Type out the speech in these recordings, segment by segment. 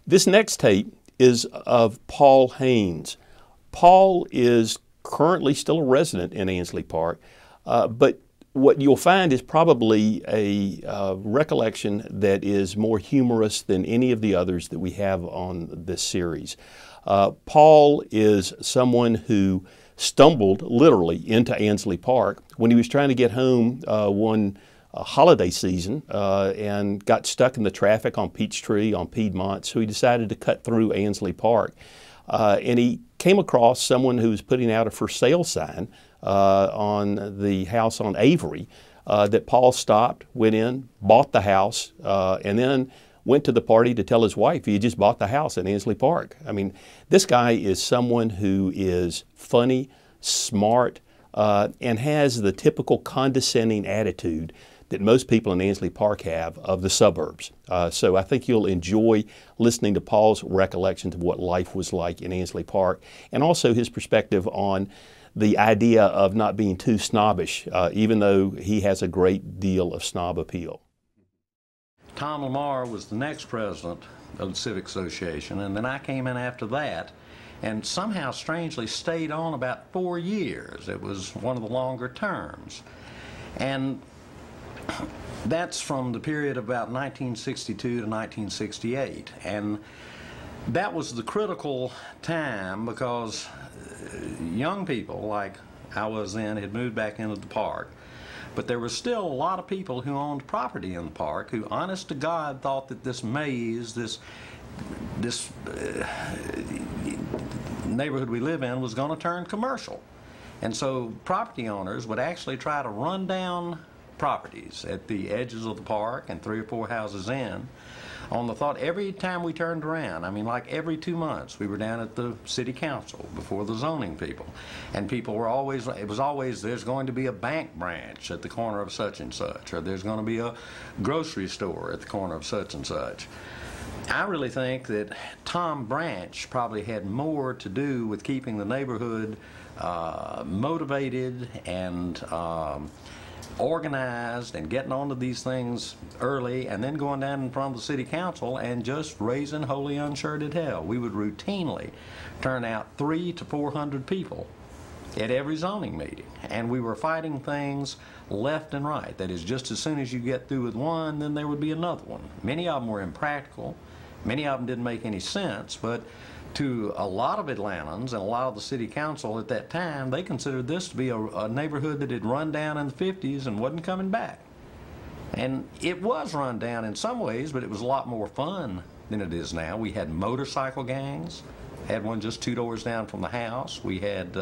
This next tape is of Paul Haynes. Paul is currently still a resident in Ansley Park, but what you'll find is probably a recollection that is more humorous than any of the others that we have on this series. Paul is someone who stumbled literally into Ansley Park when he was trying to get home one holiday season and got stuck in the traffic on Peachtree on Piedmont, so he decided to cut through Ansley Park. And he came across someone who was putting out a for sale sign on the house on Avery that Paul stopped, went in, bought the house, and then went to the party to tell his wife he had just bought the house in Ansley Park. I mean, this guy is someone who is funny, smart, and has the typical condescending attitude that most people in Ansley Park have of the suburbs. So I think you'll enjoy listening to Paul's recollections of what life was like in Ansley Park, and also his perspective on the idea of not being too snobbish, even though he has a great deal of snob appeal. Tom Lamar was the next president of the Civic Association, and then I came in after that, and somehow strangely stayed on about 4 years. It was one of the longer terms. And that's from the period of about 1962 to 1968. And that was the critical time because young people, like I was then, had moved back into the park. But there were still a lot of people who owned property in the park who, honest to God, thought that this maze, this neighborhood we live in was going to turn commercial. And so property owners would actually try to run down properties at the edges of the park and 3 or 4 houses in on the thought every time we turned around, I mean like every 2 months, we were down at the city council before the zoning people, and people were always, it was always, there's going to be a bank branch at the corner of such and such, or there's going to be a grocery store at the corner of such and such. I really think that Tom Branch probably had more to do with keeping the neighborhood motivated and organized and getting onto these things early, and then going down in front of the city council and just raising holy unshirted hell. We would routinely turn out 300 to 400 people at every zoning meeting, and we were fighting things left and right. That is, just as soon as you get through with one, then there would be another one. Many of them were impractical, many of them didn't make any sense, but to a lot of Atlantans and a lot of the city council at that time, they considered this to be a neighborhood that had run down in the 50s and wasn't coming back. And it was run down in some ways, but it was a lot more fun than it is now. We had motorcycle gangs, had one just 2 doors down from the house. We had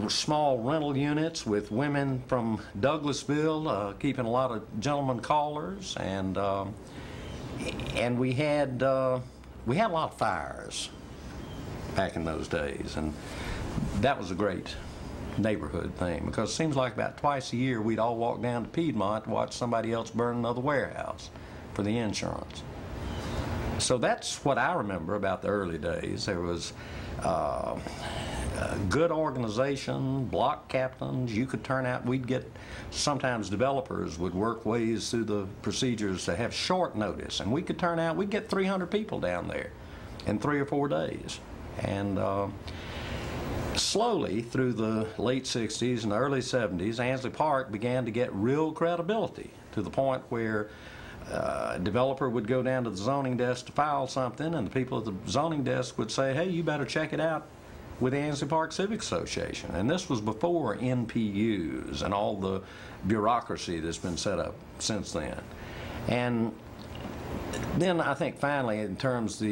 small rental units with women from Douglasville keeping a lot of gentlemen callers, and we had a lot of fires back in those days, and that was a great neighborhood thing, because it seems like about twice a year we'd all walk down to Piedmont to watch somebody else burn another warehouse for the insurance. So that's what I remember about the early days. There was good organization, block captains. You could turn out, we'd get, sometimes developers would work ways through the procedures to have short notice, and we could turn out, we'd get 300 people down there in 3 or 4 days. And slowly through the late 60s and the early 70s, Ansley Park began to get real credibility, to the point where a developer would go down to the zoning desk to file something, and the people at the zoning desk would say, hey, you better check it out with the Ansley Park Civic Association. And this was before NPUs and all the bureaucracy that's been set up since then. And then I think finally, in terms of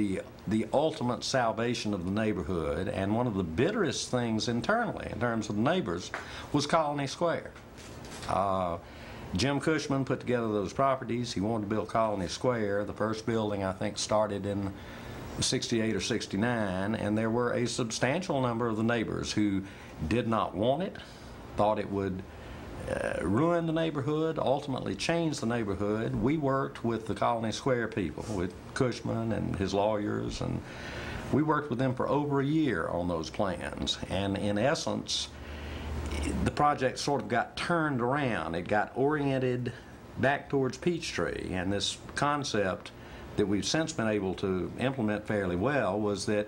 the ultimate salvation of the neighborhood, and one of the bitterest things internally in terms of the neighbors, was Colony Square. Jim Cushman put together those properties. He wanted to build Colony Square. The first building, I think, started in 68 or 69, and there were a substantial number of the neighbors who did not want it, thought it would ruin the neighborhood, ultimately change the neighborhood. We worked with the Colony Square people, with Cushman and his lawyers, and we worked with them for over a year on those plans. And in essence, the project sort of got turned around. It got oriented back towards Peachtree, and this concept that we've since been able to implement fairly well was that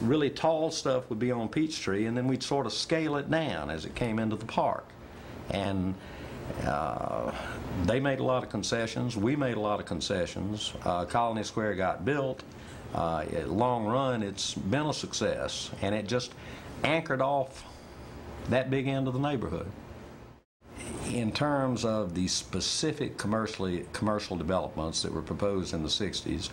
really tall stuff would be on Peachtree, and then we'd sort of scale it down as it came into the park. And they made a lot of concessions. We made a lot of concessions. Colony Square got built. Long run, it's been a success, and it just anchored off that big end of the neighborhood. In terms of the specific commercial developments that were proposed in the 60s,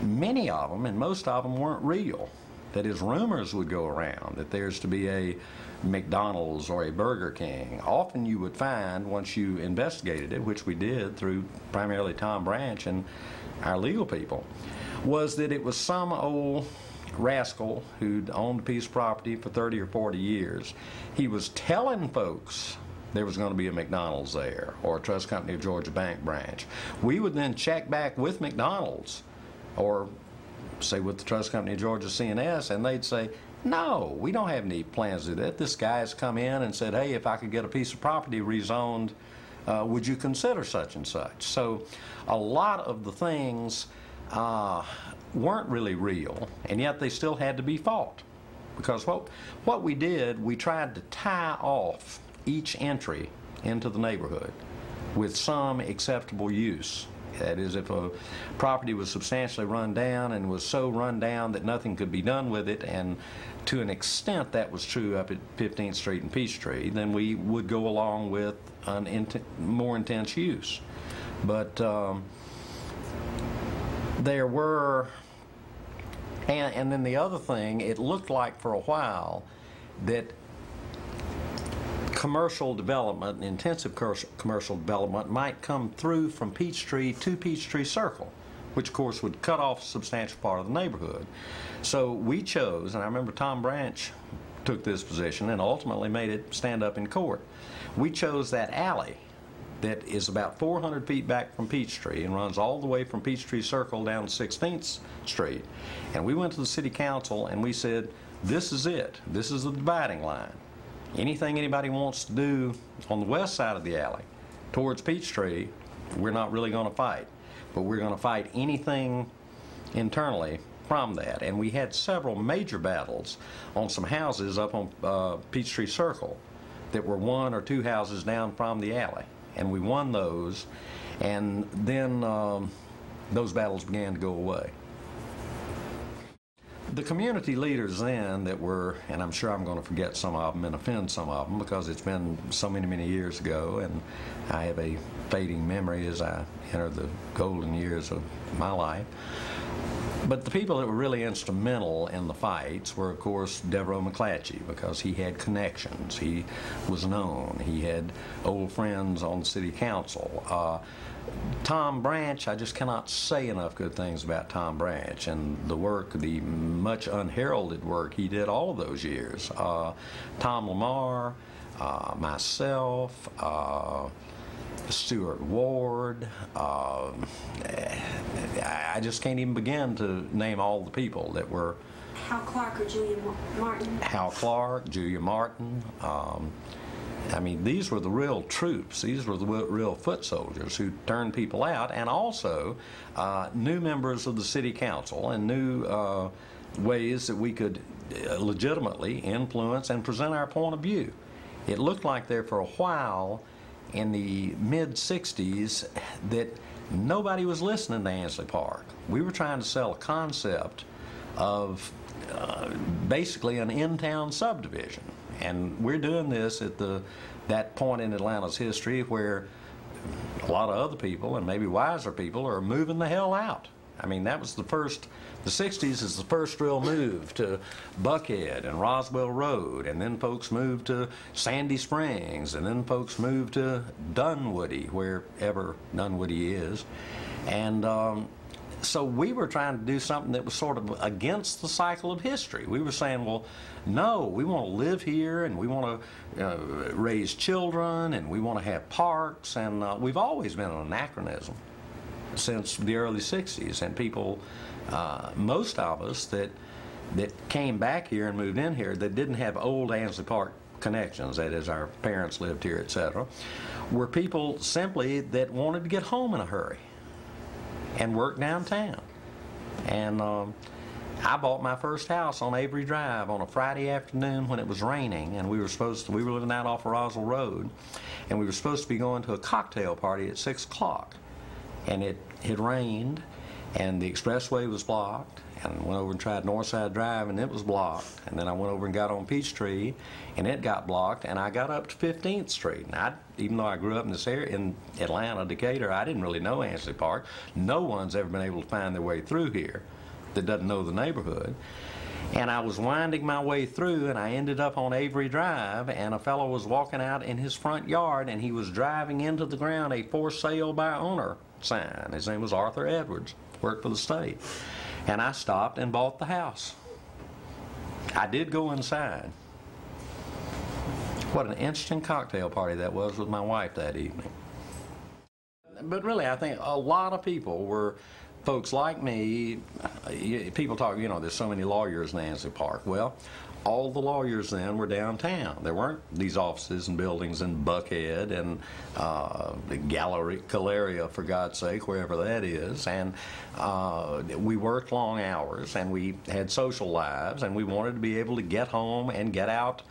many of them, and most of them, weren't real. That is, rumors would go around that there's to be a McDonald's or a Burger King. Often you would find, once you investigated it, which we did through primarily Tom Branch and our legal people, was that it was some old rascal who'd owned a piece of property for 30 or 40 years. He was telling folks there was going to be a McDonald's there, or a Trust Company of Georgia Bank branch. We would then check back with McDonald's, or say with the Trust Company of Georgia CNS, and they'd say, no, we don't have any plans to do that. This guy has come in and said, hey, if I could get a piece of property rezoned, would you consider such and such? So a lot of the things weren't really real, and yet they still had to be fought. Because what we did, we tried to tie off each entry into the neighborhood with some acceptable use. That is, if a property was substantially run down and was so run down that nothing could be done with it, and to an extent that was true up at 15th Street and Peachtree, then we would go along with more intense use. But there were, and then the other thing, it looked like for a while that commercial development, intensive commercial development, might come through from Peachtree to Peachtree Circle, which of course would cut off a substantial part of the neighborhood. So we chose, and I remember Tom Branch took this position and ultimately made it stand up in court. We chose that alley that is about 400 feet back from Peachtree and runs all the way from Peachtree Circle down to 16th Street. And we went to the city council and we said, this is it. This is the dividing line. Anything anybody wants to do on the west side of the alley towards Peachtree, we're not really going to fight. But we're going to fight anything internally from that. And we had several major battles on some houses up on Peachtree Circle that were one or two houses down from the alley. And we won those, and then those battles began to go away. The community leaders then that were, and I'm sure I'm going to forget some of them and offend some of them because it's been so many, many years ago, and I have a fading memory as I enter the golden years of my life. But the people that were really instrumental in the fights were, of course, Devereaux McClatchy, because he had connections. He was known. He had old friends on the city council. Tom Branch, I just cannot say enough good things about Tom Branch and the work, the much unheralded work he did all of those years. Tom Lamar, myself, Stuart Ward, I just can't even begin to name all the people that were. Hal Clark or Julia Martin? Hal Clark, Julia Martin. I mean, these were the real troops. These were the real foot soldiers who turned people out, and also new members of the city council and new ways that we could legitimately influence and present our point of view. It looked like there for a while in the mid-60s that nobody was listening to Ansley Park. We were trying to sell a concept of basically an in-town subdivision. And we're doing this at that point in Atlanta's history where a lot of other people, and maybe wiser people, are moving the hell out. I mean, that was the 60s is the first real move to Buckhead and Roswell Road, and then folks moved to Sandy Springs, and then folks moved to Dunwoody, wherever Dunwoody is. And so we were trying to do something that was sort of against the cycle of history. We were saying, well, no, we want to live here, and we want to raise children, and we want to have parks, and we've always been an anachronism since the early 60s, and people, most of us that came back here and moved in here that didn't have old Ansley Park connections, that is, our parents lived here, etc., were people simply that wanted to get home in a hurry and work downtown. And I bought my first house on Avery Drive on a Friday afternoon when it was raining, and we were living out off of Roswell Road, and we were supposed to be going to a cocktail party at 6 o'clock. And it had rained, and the expressway was blocked, and went over and tried Northside Drive, and it was blocked. And then I went over and got on Peachtree, and it got blocked, and I got up to 15th Street. And even though I grew up in this area, in Atlanta, Decatur, I didn't really know Ansley Park. No one's ever been able to find their way through here that doesn't know the neighborhood. And I was winding my way through, and I ended up on Avery Drive, and a fellow was walking out in his front yard, and he was driving into the ground a for sale by owner sign. His name was Arthur Edwards, worked for the state. And I stopped and bought the house. I did go inside. What an interesting cocktail party that was with my wife that evening. But really, I think a lot of people were folks like me. People talk, there's so many lawyers in Ansley Park. Well, all the lawyers then were downtown. There weren't these offices and buildings in Buckhead and the Galleria, for God's sake, wherever that is. And we worked long hours, and we had social lives, and we wanted to be able to get home and get out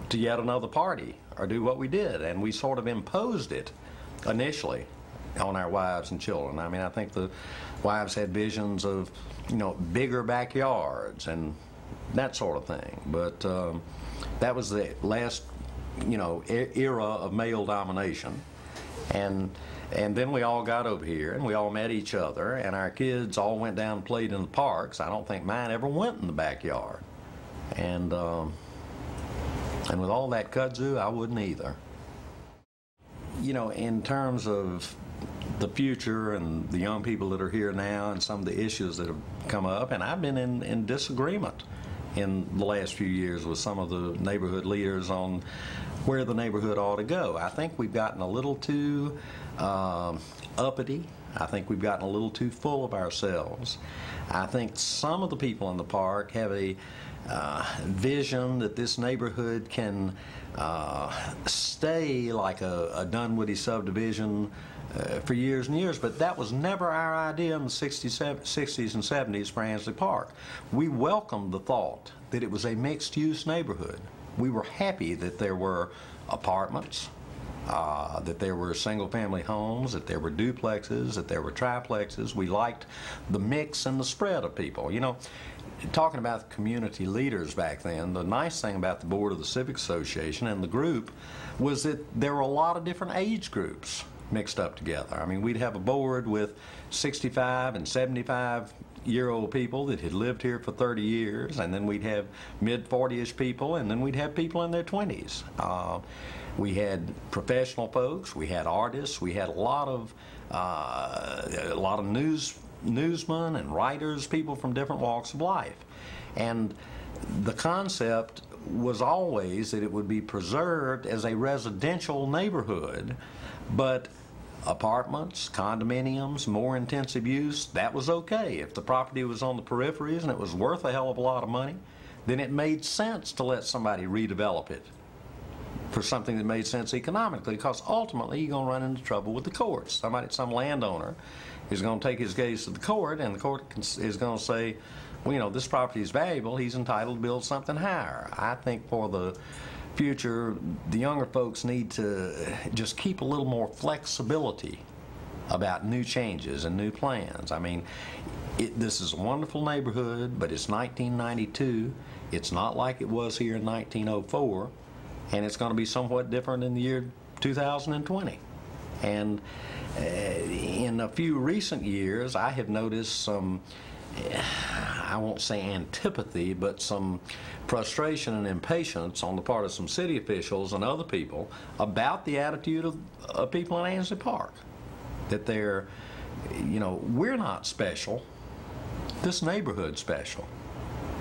to yet another party or do what we did. And we sort of imposed it initially on our wives and children. I mean, I think the wives had visions of, bigger backyards and that sort of thing. But that was the last, era of male domination. And then we all got over here, and we all met each other, and our kids all went down and played in the parks. I don't think mine ever went in the backyard. And with all that kudzu, I wouldn't either. In terms of the future and the young people that are here now and some of the issues that have come up, and I've been in disagreement in the last few years with some of the neighborhood leaders on where the neighborhood ought to go. I think we've gotten a little too uppity. I think we've gotten a little too full of ourselves. I think some of the people in the park have a vision that this neighborhood can stay like a Dunwoody subdivision for years and years, but that was never our idea in the 60s and 70s for Ansley Park. We welcomed the thought that it was a mixed-use neighborhood. We were happy that there were apartments, that there were single-family homes, that there were duplexes, that there were triplexes. We liked the mix and the spread of people. Talking about the community leaders back then, the nice thing about the board of the Civic Association and the group was that there were a lot of different age groups mixed up together. I mean, we'd have a board with 65 and 75-year-old people that had lived here for 30 years, and then we'd have mid-40-ish people, and then we'd have people in their 20s. We had professional folks, we had artists, we had a lot of newsmen and writers, people from different walks of life. And the concept was always that it would be preserved as a residential neighborhood, but apartments, condominiums, more intensive use, that was okay. If the property was on the peripheries and it was worth a hell of a lot of money, then it made sense to let somebody redevelop it for something that made sense economically, because ultimately you're going to run into trouble with the courts. Some landowner is going to take his case to the court, and the court is going to say, well, this property is valuable, he's entitled to build something higher. I think for the future, the younger folks need to just keep a little more flexibility about new changes and new plans. I mean, this is a wonderful neighborhood, but it's 1992. It's not like it was here in 1904, and it's going to be somewhat different in the year 2020. And in a few recent years, I have noticed some, I won't say antipathy, but some frustration and impatience on the part of some city officials and other people about the attitude of people in Ansley Park. That they're, we're not special. This neighborhood's special.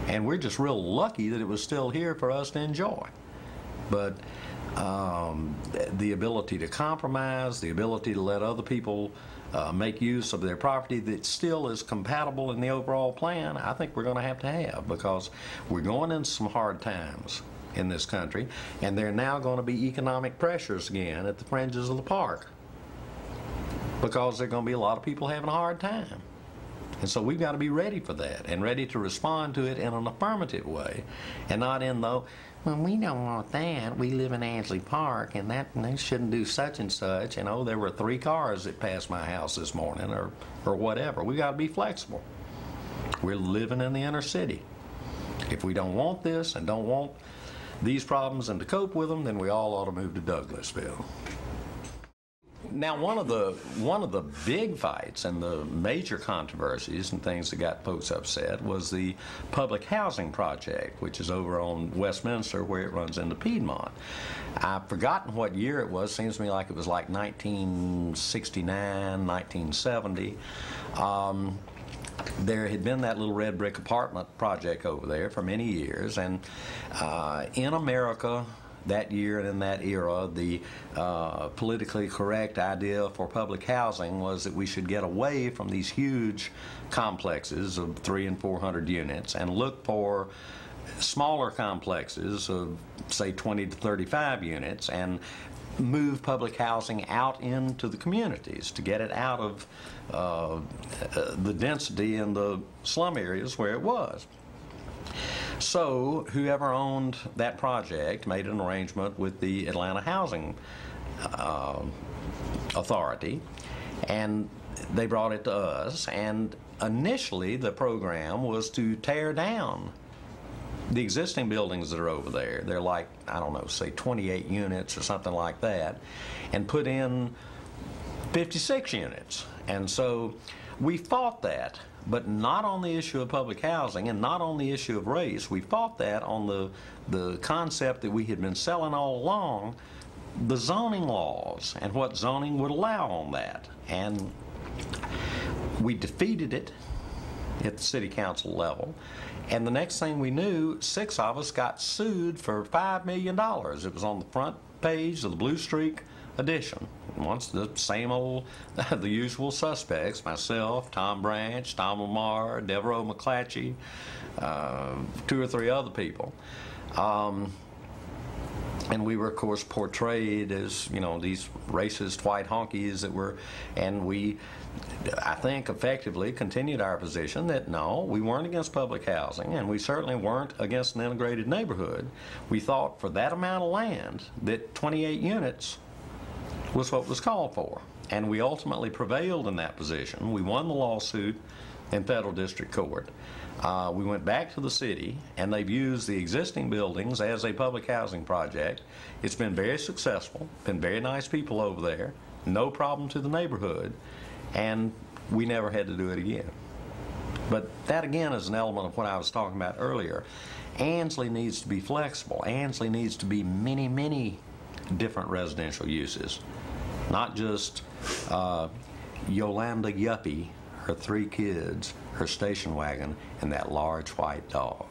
And we're just real lucky that it was still here for us to enjoy. But the ability to compromise, the ability to let other people make use of their property that still is compatible in the overall plan, I think we're going to have, because we're going into some hard times in this country, and there are now going to be economic pressures again at the fringes of the park, because there are going to be a lot of people having a hard time. And so we've got to be ready for that and ready to respond to it in an affirmative way, and not in the, well, we don't want that. We live in Ansley Park, and that they shouldn't do such and such. And oh, there were 3 cars that passed my house this morning, or whatever. We've got to be flexible. We're living in the inner city. If we don't want this and don't want these problems and to cope with them, then we all ought to move to Douglasville. Now, one of the big fights and the major controversies and things that got folks upset was the public housing project, which is over on Westminster where it runs into Piedmont. I've forgotten what year it was. Seems to me like it was like 1969, 1970. There had been that little red brick apartment project over there for many years, and in America that year and in that era, the politically correct idea for public housing was that we should get away from these huge complexes of 300 and 400 units and look for smaller complexes of, say, 20 to 35 units and move public housing out into the communities to get it out of the density in the slum areas where it was. So whoever owned that project made an arrangement with the Atlanta Housing Authority, and they brought it to us. And initially the program was to tear down the existing buildings that are over there. They're like, I don't know, say 28 units or something like that, and put in 56 units. And so we fought that, but not on the issue of public housing and not on the issue of race. We fought that on the concept that we had been selling all along, the zoning laws and what zoning would allow on that. And we defeated it at the city council level. And the next thing we knew, 6 of us got sued for $5 million. It was on the front page of the Blue Streak edition. Once the same old, the usual suspects, myself, Tom Branch, Tom Lamar, Devereaux McClatchy, 2 or 3 other people. And we were, of course, portrayed as, you know, these racist white honkies that were, and we, I think, effectively continued our position that no, we weren't against public housing, and we certainly weren't against an integrated neighborhood. We thought for that amount of land that 28 units was what was called for, and we ultimately prevailed in that position. We won the lawsuit in federal district court. We went back to the city, and they've used the existing buildings as a public housing project. It's been very successful, been very nice people over there, no problem to the neighborhood, and we never had to do it again. But that again is an element of what I was talking about earlier. Ansley needs to be flexible. Ansley needs to be many, many different residential uses, not just Yolanda Yuppie, her 3 kids, her station wagon, and that large white dog.